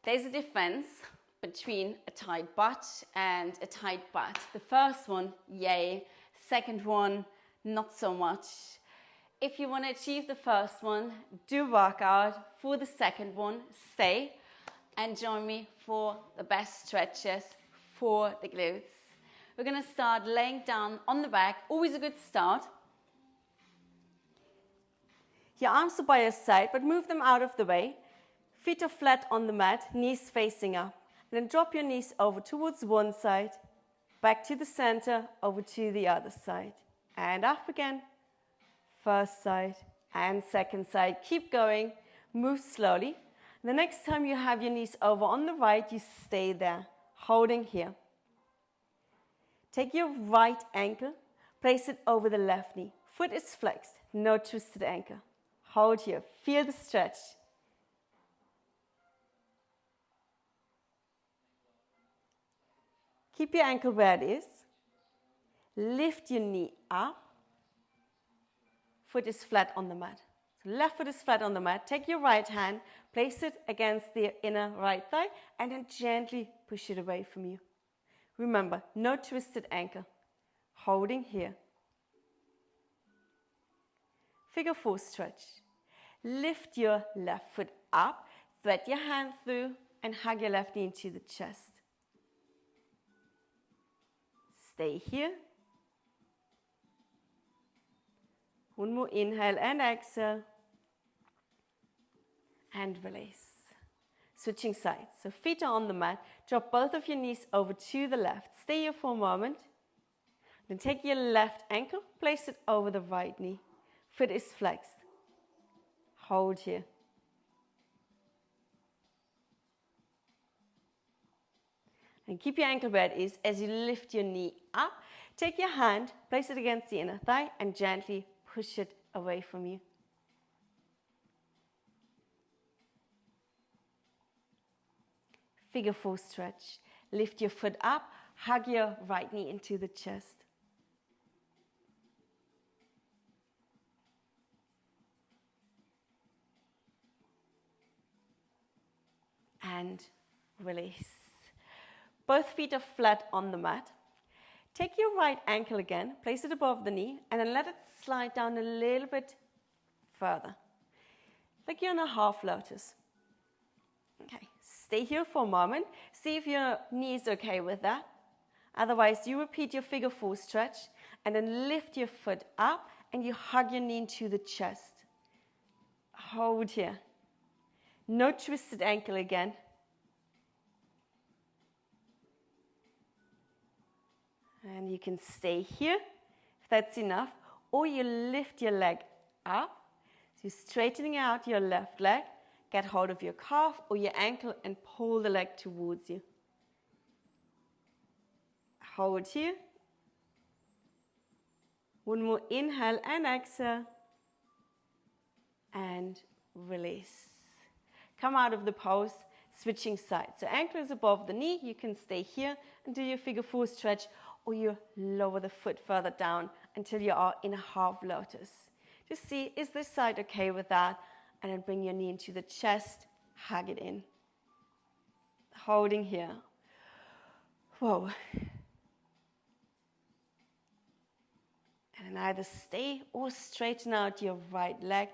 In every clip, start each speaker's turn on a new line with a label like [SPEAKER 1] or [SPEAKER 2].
[SPEAKER 1] There's a difference between a tight butt and a tight butt. The first one, yay. Second one, not so much. If you want to achieve the first one, do work out. For the second one, stay and join me for the best stretches for the glutes. We're going to start laying down on the back, always a good start. Your arms are by your side, but move them out of the way. Feet are flat on the mat, knees facing up. Then drop your knees over towards one side, back to the center, over to the other side. And up again. First side and second side. Keep going. Move slowly. The next time you have your knees over on the right, you stay there, holding here. Take your right ankle, place it over the left knee. Foot is flexed, no twisted ankle. Hold here. Feel the stretch. Keep your ankle where it is. Lift your knee up. Foot is flat on the mat. So left foot is flat on the mat. Take your right hand, place it against the inner right thigh, and then gently push it away from you. Remember, no twisted ankle. Holding here. Figure 4 stretch. Lift your left foot up, thread your hand through, and hug your left knee into the chest. Stay here. One more inhale and exhale. And release. Switching sides. So feet are on the mat. Drop both of your knees over to the left. Stay here for a moment. Then take your left ankle, place it over the right knee. Foot is flexed. Hold here. And keep your ankle where it is as you lift your knee up. Take your hand, place it against the inner thigh, and gently push it away from you. Figure 4 stretch. Lift your foot up, hug your right knee into the chest. And release. Both feet are flat on the mat. Take your right ankle again, place it above the knee, and then let it slide down a little bit further. Like you're in a half lotus. Okay, stay here for a moment. See if your knee is okay with that. Otherwise, you repeat your figure 4 stretch, and then lift your foot up, and you hug your knee into the chest. Hold here. No twisted ankle again. And you can stay here, if that's enough, or you lift your leg up. So you're straightening out your left leg, get hold of your calf or your ankle and pull the leg towards you. Hold here. One more inhale and exhale. And release. Come out of the pose, switching sides. So ankle is above the knee, you can stay here and do your figure 4 stretch, or you lower the foot further down until you are in a half lotus. Just see, is this side okay with that? And then bring your knee into the chest, hug it in. Holding here. Whoa. And then either stay or straighten out your right leg,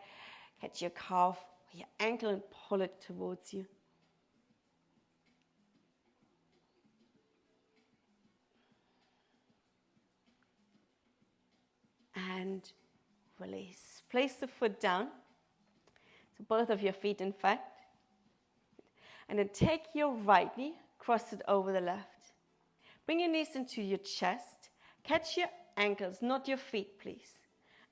[SPEAKER 1] catch your calf or your ankle and pull it towards you. And release. Place the foot down. So both of your feet, in fact. And then take your right knee, cross it over the left. Bring your knees into your chest. Catch your ankles, not your feet, please.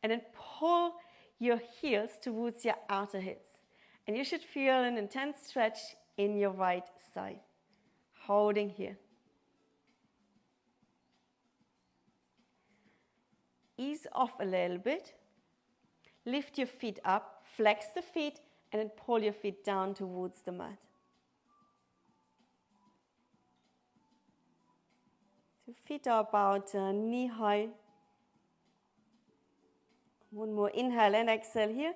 [SPEAKER 1] And then pull your heels towards your outer hips. And you should feel an intense stretch in your right side. Holding here. Ease off a little bit. Lift your feet up, flex the feet, and then pull your feet down towards the mat. So feet are about knee high. One more inhale and exhale here.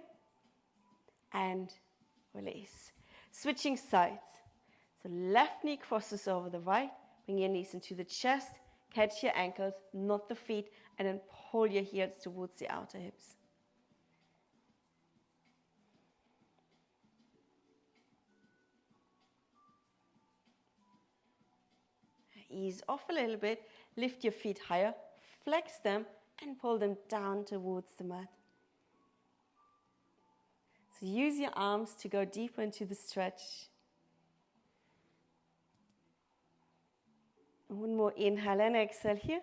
[SPEAKER 1] And release. Switching sides. So So left knee crosses over the right. Bring your knees into the chest. Catch your ankles, not the feet, and then pull your heels towards the outer hips. Ease off a little bit. Lift your feet higher. Flex them and pull them down towards the mat. So use your arms to go deeper into the stretch. One more inhale and exhale here.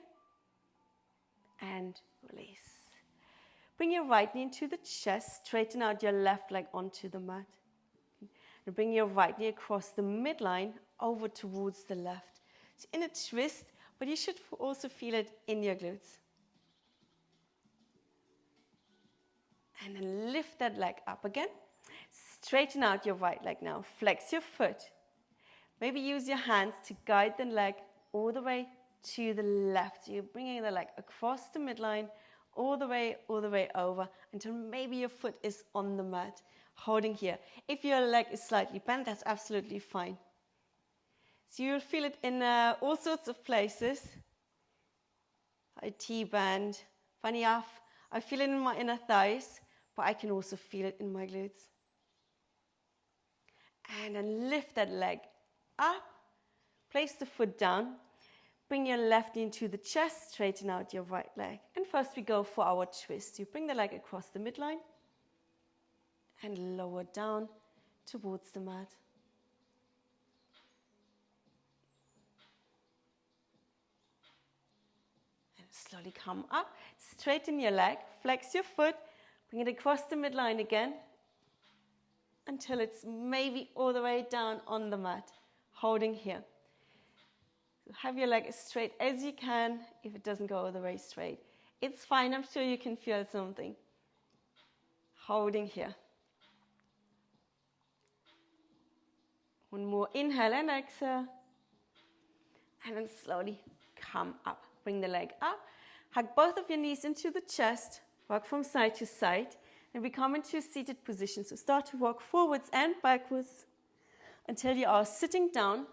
[SPEAKER 1] And release. Bring your right knee into the chest. Straighten out your left leg onto the mat. And bring your right knee across the midline over towards the left. So in a twist, but you should also feel it in your glutes. And then lift that leg up again. Straighten out your right leg now. Flex your foot. Maybe use your hands to guide the leg all the way to the left. So you're bringing the leg across the midline, all the way over until maybe your foot is on the mat, holding here. If your leg is slightly bent, that's absolutely fine. So you'll feel it in all sorts of places. A T-band. Funny enough, I feel it in my inner thighs, but I can also feel it in my glutes. And then lift that leg up. Place the foot down. Bring your left knee into the chest. Straighten out your right leg. And first we go for our twist. You bring the leg across the midline and lower down towards the mat. And slowly come up. Straighten your leg. Flex your foot. Bring it across the midline again until it's maybe all the way down on the mat, holding here. So have your leg as straight as you can. If it doesn't go all the way straight, it's fine. I'm sure you can feel something. Holding here. One more inhale and exhale. And then slowly come up. Bring the leg up. Hug both of your knees into the chest. Rock from side to side. And we come into a seated position. So start to walk forwards and backwards until you are sitting down.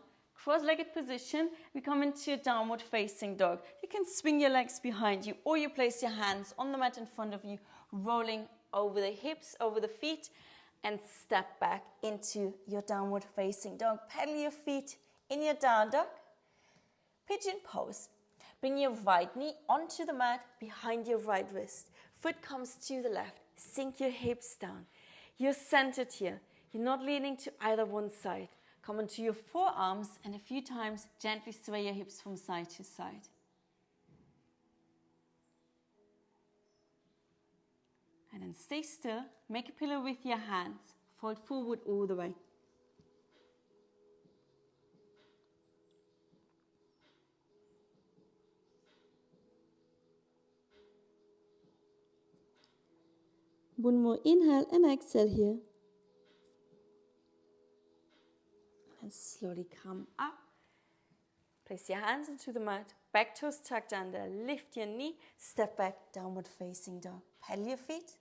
[SPEAKER 1] Cross-legged position. We come into a downward facing dog. You can swing your legs behind you, or you place your hands on the mat in front of you, rolling over the hips, over the feet, and step back into your downward facing dog. Pedal your feet in your down dog. Pigeon pose. Bring your right knee onto the mat behind your right wrist. Foot comes to the left. Sink your hips down. You're centered here. You're not leaning to either one side. Come onto your forearms and a few times gently sway your hips from side to side. And then stay still. Make a pillow with your hands. Fold forward all the way. One more inhale and exhale here. And slowly come up. Place your hands into the mat. Back toes tucked under. Lift your knee. Step back, downward facing dog. Pedal your feet.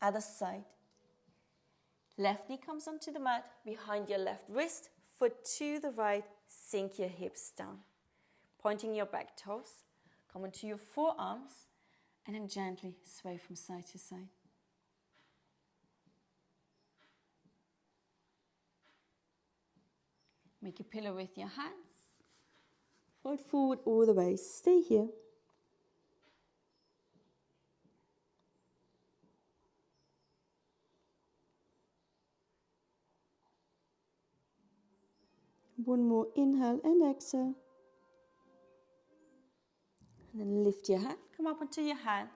[SPEAKER 1] Other side. Left knee comes onto the mat. Behind your left wrist. Foot to the right. Sink your hips down. Pointing your back toes. Come onto your forearms. And then gently sway from side to side. Make a pillow with your hands. Fold forward all the way. Stay here. One more inhale and exhale. And then lift your hand. Come up onto your hands.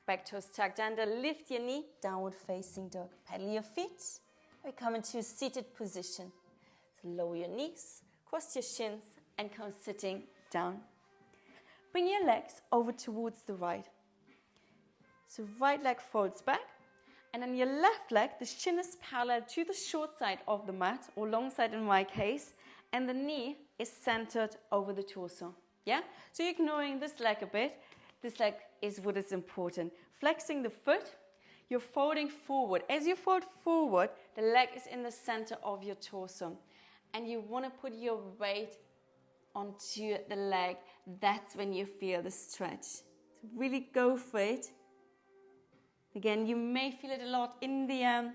[SPEAKER 1] Back toes tucked under. Lift your knee. Downward facing dog. Pedal your feet. We come into a seated position. So lower your knees, cross your shins, and come sitting down. Bring your legs over towards the right. So right leg folds back, and then your left leg, the shin is parallel to the short side of the mat, or long side in my case, and the knee is centered over the torso. Yeah? So you're ignoring this leg a bit. This leg is what is important. Flexing the foot, you're folding forward. As you fold forward, the leg is in the center of your torso. and you want to put your weight onto the leg, that's when you feel the stretch. So really go for it. Again, you may feel it a lot in the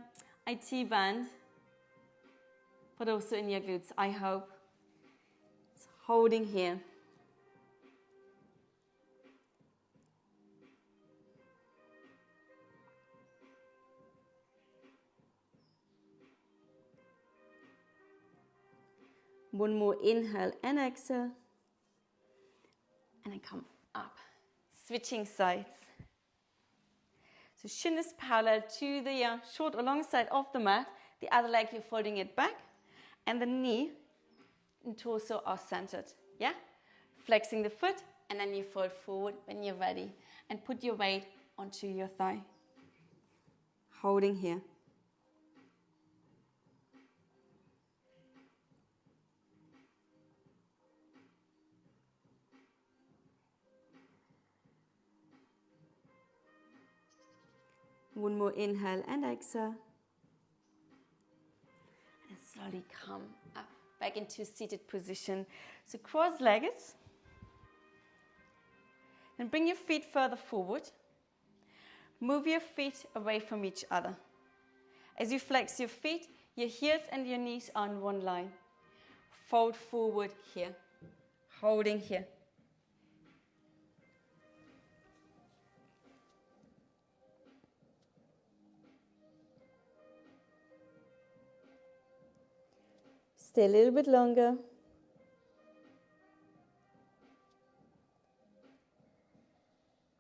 [SPEAKER 1] IT band, but also in your glutes, I hope. It's holding here. One more inhale and exhale. And then come up. Switching sides. So shin is parallel to the short or long side of the mat. The other leg, you're folding it back. And the knee and torso are centered. Yeah? Flexing the foot, and then you fold forward when you're ready. And put your weight onto your thigh. Holding here. One more inhale and exhale. And slowly come up, back into a seated position. So cross-legged. And bring your feet further forward. Move your feet away from each other. As you flex your feet, your heels and your knees are on one line. Fold forward here. Holding here. Stay a little bit longer.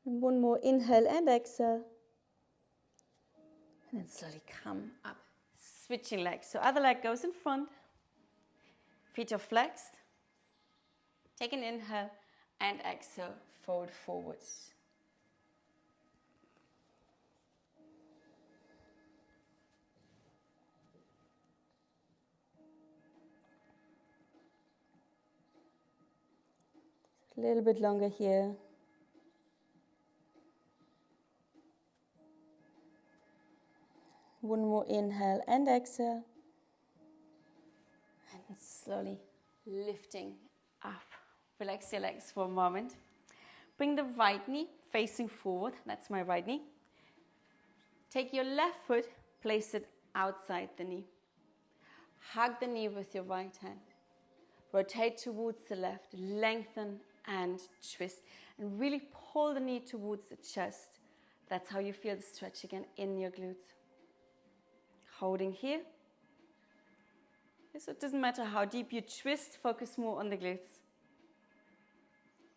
[SPEAKER 1] And one more inhale and exhale. And then slowly come up. Switching legs. So other leg goes in front. Feet are flexed. Take an inhale and exhale. Fold forwards. A little bit longer here. One more inhale and exhale. And slowly lifting up. Relax your legs for a moment. Bring the right knee facing forward. That's my right knee. Take your left foot, place it outside the knee. Hug the knee with your right hand. Rotate towards the left. Lengthen and twist. And really pull the knee towards the chest. That's how you feel the stretch again in your glutes. Holding here. So it doesn't matter how deep you twist, focus more on the glutes.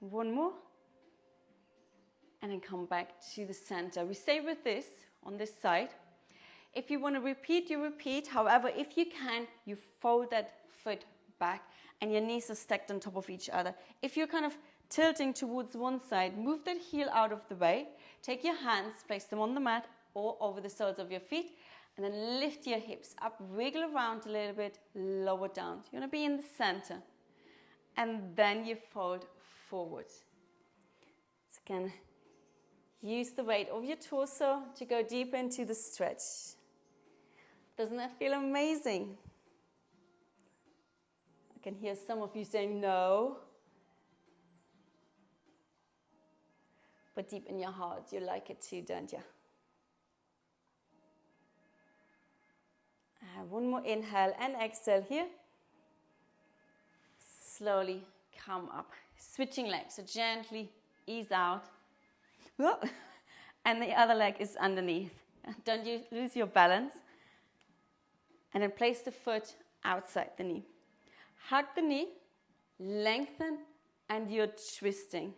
[SPEAKER 1] One more. And then come back to the center. We stay with this on this side. If you want to repeat, you repeat. However, if you can, you fold that foot back and your knees are stacked on top of each other. If you're kind of tilting towards one side, move that heel out of the way. Take your hands, place them on the mat or over the soles of your feet. And then lift your hips up, wiggle around a little bit, lower down. You want to be in the center. And then you fold forward. So again, use the weight of your torso to go deep into the stretch. Doesn't that feel amazing? I can hear some of you saying no. But deep in your heart, you like it too, don't you? One more inhale and exhale here. Slowly come up. Switching legs, so gently ease out. And the other leg is underneath. Don't you lose your balance. And then place the foot outside the knee. Hug the knee, lengthen, and you're twisting.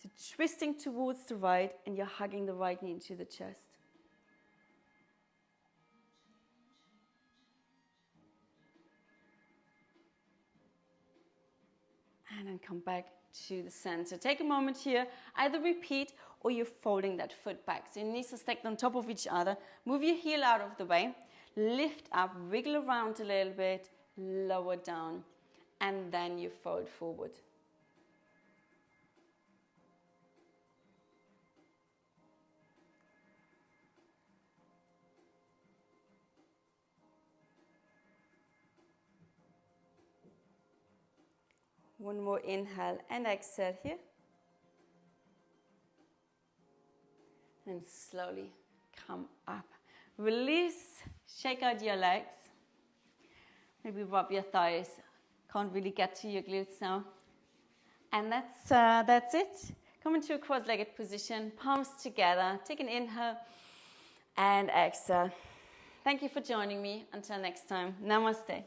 [SPEAKER 1] So twisting towards the right, and you're hugging the right knee into the chest. And then come back to the center. Take a moment here, either repeat or you're folding that foot back. So your knees are stacked on top of each other. Move your heel out of the way. Lift up, wiggle around a little bit, lower down, and then you fold forward. One more inhale and exhale here. And slowly come up. Release, shake out your legs. Maybe rub your thighs. Can't really get to your glutes now. And that's it. Come into a cross-legged position, palms together. Take an inhale and exhale. Thank you for joining me. Until next time, namaste.